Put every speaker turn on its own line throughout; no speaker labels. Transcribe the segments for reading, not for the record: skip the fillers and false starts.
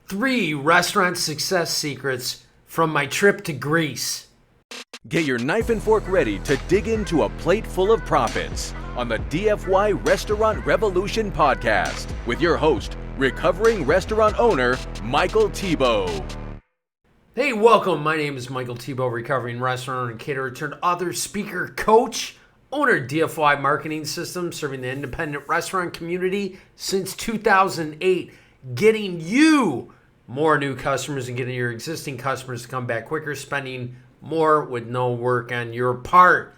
3 restaurant success secrets from my trip to Greece.
Get your knife and fork ready to dig into a plate full of profits on the DFY Restaurant Revolution podcast with your host, recovering restaurant owner, Michael Thibault.
Hey, welcome. My name is Michael Thibault, recovering restaurant owner and caterer turned author, speaker, coach, owner of DFY Marketing Systems, serving the independent restaurant community since 2008, getting you more new customers and getting your existing customers to come back quicker, spending more with no work on your part,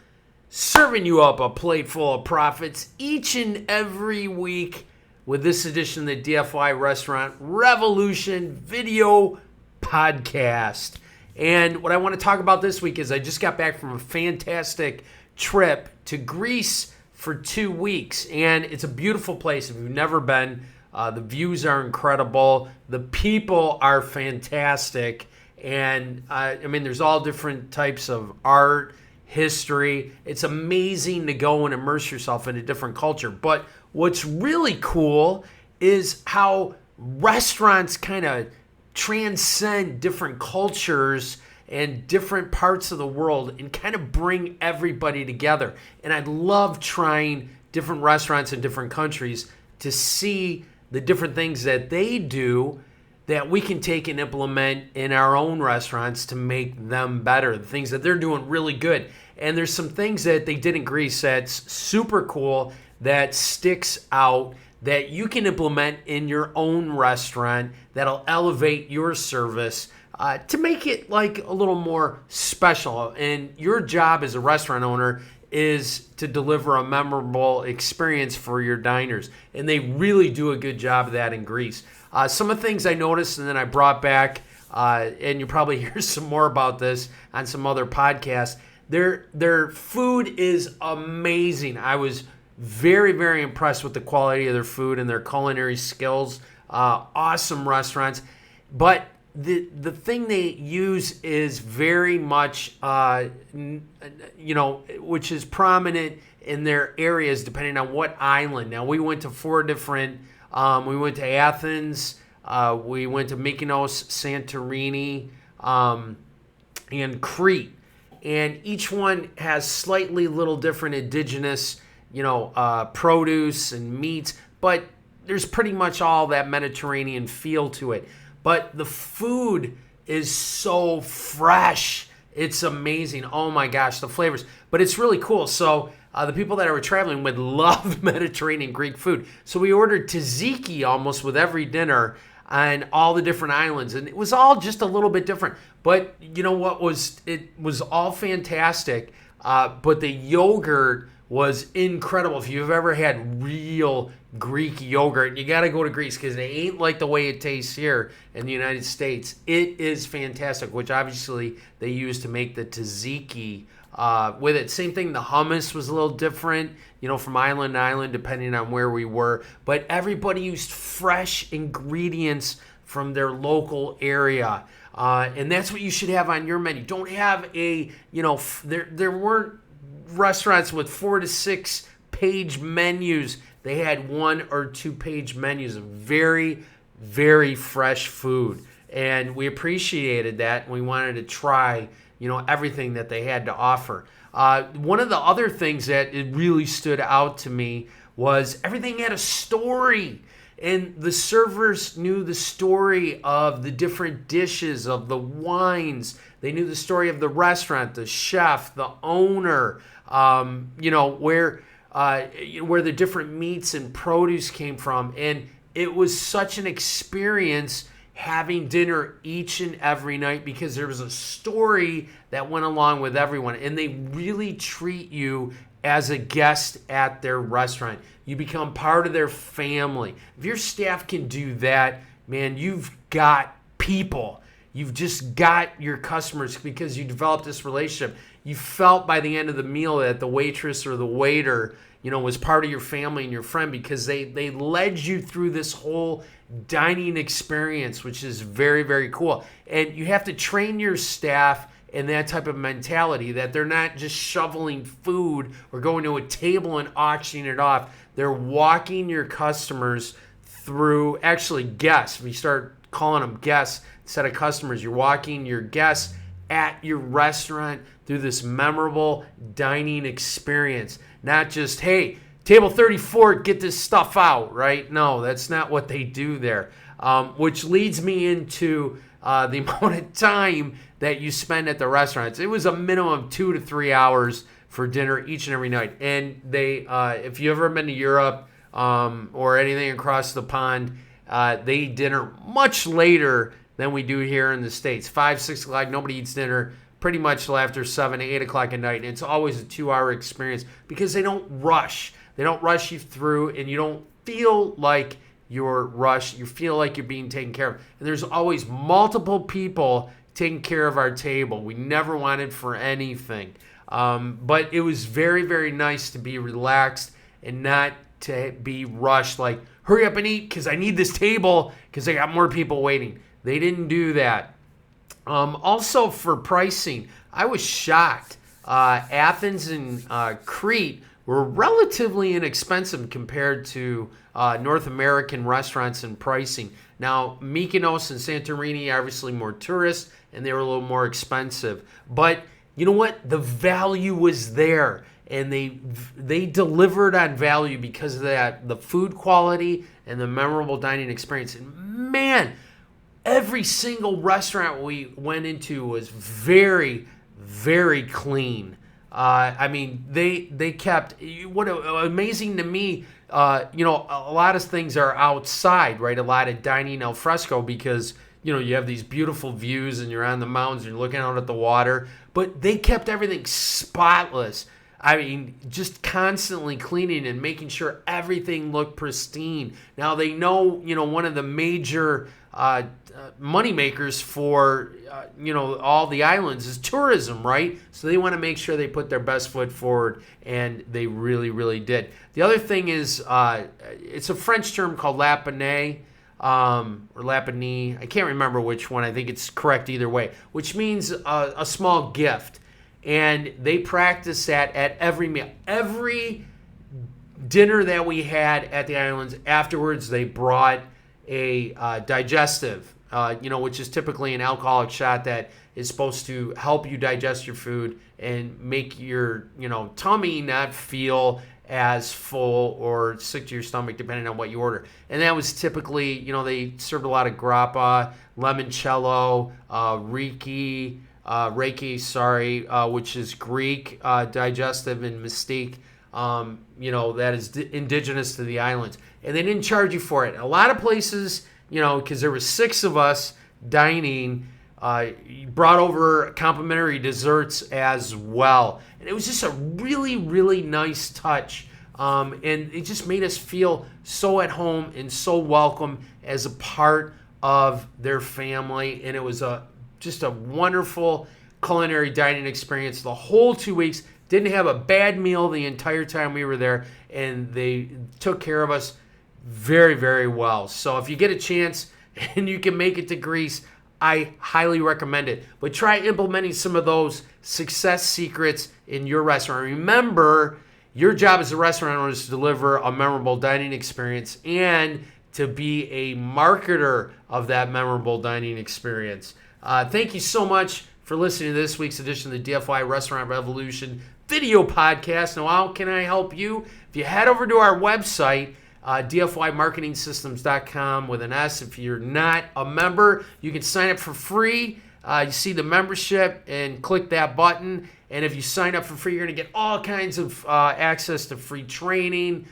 serving you up a plate full of profits each and every week with this edition of the DFY Restaurant Revolution video podcast. And what I want to talk about this week is I just got back from a fantastic trip to Greece for 2 weeks, and it's a beautiful place. If you've never been, the views are incredible, the people are fantastic, and there's all different types of art, history. It's amazing to go and immerse yourself in a different culture. But what's really cool is how restaurants kind of transcend different cultures and different parts of the world and kind of bring everybody together. And I love trying different restaurants in different countries to see the different things that they do that we can take and implement in our own restaurants to make them better, the things that they're doing really good. And there's some things that they did in Greece that's super cool, that sticks out, that you can implement in your own restaurant that'll elevate your service to make it like a little more special. And your job as a restaurant owner is to deliver a memorable experience for your diners. And they really do a good job of that in Greece. Some of the things I noticed and then I brought back, and you'll probably hear some more about this on some other podcasts, their food is amazing. I was very, very impressed with the quality of their food and their culinary skills. Awesome restaurants. But the thing they use is very much, which is prominent in their areas depending on what island. Now, we went to 4 different, we went to Athens, we went to Mykonos, Santorini, and Crete. And each one has slightly little different indigenous, produce and meats, but there's pretty much all that Mediterranean feel to it. But the food is so fresh. It's amazing. Oh my gosh, the flavors. But it's really cool. So the people that I were traveling with love Mediterranean Greek food. So we ordered tzatziki almost with every dinner on all the different islands. And it was all just a little bit different. But you know what it was all fantastic. But the yogurt was incredible. If you've ever had real Greek yogurt, you got to go to Greece because it ain't like the way it tastes here in the United States. It is fantastic, which obviously they use to make the tzatziki with it. Same thing, the hummus was a little different, from island to island depending on where we were. But everybody used fresh ingredients from their local area. And that's what you should have on your menu. Don't have there weren't restaurants with 4 to 6 page menus. They had 1 or 2 page menus of very, very fresh food. And we appreciated that. We wanted to try, everything that they had to offer. One of the other things that it really stood out to me was everything had a story. And the servers knew the story of the different dishes, of the wines. They knew the story of the restaurant, the chef, the owner, where the different meats and produce came from. And it was such an experience having dinner each and every night because there was a story that went along with everyone. And they really treat you as a guest at their restaurant. You become part of their family. If your staff can do that, man, you've got people. You've just got your customers because you developed this relationship. You felt by the end of the meal that the waitress or the waiter, was part of your family and your friend because they led you through this whole dining experience, which is very, very cool. And you have to train your staff in that type of mentality that they're not just shoveling food or going to a table and auctioning it off. They're walking your customers through, actually guests. We start calling them guests instead of customers. You're walking your guests at your restaurant through this memorable dining experience. Not just, hey, table 34, get this stuff out, right? No, that's not what they do there. Which leads me into the amount of time that you spend at the restaurants. It was a minimum of 2 to 3 hours for dinner each and every night. And they, if you've ever been to Europe or anything across the pond, they eat dinner much later than we do here in the States. 5, 6 o'clock, nobody eats dinner pretty much till after 7, 8 o'clock at night. And it's always a 2-hour experience because they don't rush. They don't rush you through, and you don't feel like you're rushed. You feel like you're being taken care of. And there's always multiple people taking care of our table. We never wanted for anything. But it was very, very nice to be relaxed and not to be rushed, like, hurry up and eat because I need this table because I got more people waiting. They didn't do that. Also for pricing, I was shocked. Athens and Crete were relatively inexpensive compared to North American restaurants and pricing. Now, Mykonos and Santorini, obviously more tourists, and they were a little more expensive. But you know what? The value was there, and they delivered on value because of that, the food quality and the memorable dining experience. And man, every single restaurant we went into was very, very clean. I mean, they kept, what amazing to me, a lot of things are outside, right? A lot of dining al fresco because, you have these beautiful views and you're on the mountains and you're looking out at the water, but they kept everything spotless. I mean, just constantly cleaning and making sure everything looked pristine. Now, they know, one of the major money makers for, all the islands is tourism, right? So they want to make sure they put their best foot forward, and they really, really did. The other thing is, it's a French term called lapine, or lapine. I can't remember which one. I think it's correct either way, which means a small gift. And they practice that at every meal. Every dinner that we had at the islands, afterwards they brought a digestive, which is typically an alcoholic shot that is supposed to help you digest your food and make your, tummy not feel as full or sick to your stomach, depending on what you order. And that was typically, they served a lot of grappa, limoncello, reiki, which is Greek digestive, and mystique, that is indigenous to the islands. And they didn't charge you for it. A lot of places, because there were 6 of us dining, brought over complimentary desserts as well. And it was just a really, really nice touch. And it just made us feel so at home and so welcome as a part of their family. And it was just a wonderful culinary dining experience the whole 2 weeks. Didn't have a bad meal the entire time we were there, and they took care of us very, very well. So if you get a chance and you can make it to Greece, I highly recommend it. But try implementing some of those success secrets in your restaurant. Remember, your job as a restaurant owner is to deliver a memorable dining experience and to be a marketer of that memorable dining experience. Thank you so much for listening to this week's edition of the DFY Restaurant Revolution video podcast. Now, how can I help you? If you head over to our website, dfymarketingsystems.com with an S. If you're not a member, you can sign up for free. You see the membership and click that button. And if you sign up for free, you're going to get all kinds of access to free training,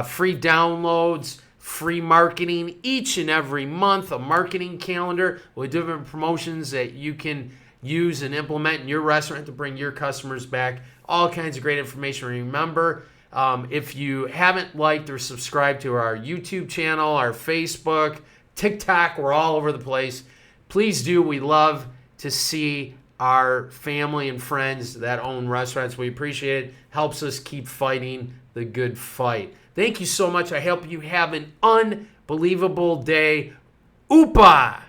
free downloads, free marketing each and every month, a marketing calendar with different promotions that you can use and implement in your restaurant to bring your customers back. All kinds of great information. Remember, if you haven't liked or subscribed to our YouTube channel, our Facebook, TikTok, we're all over the place. Please do. We love to see our family and friends that own restaurants. We appreciate it. Helps us keep fighting the good fight. Thank you so much. I hope you have an unbelievable day. Oopa!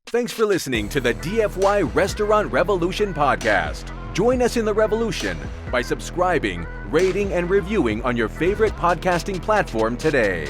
Thanks for listening to the DFY Restaurant Revolution podcast. Join us in the revolution by subscribing, rating, and reviewing on your favorite podcasting platform today.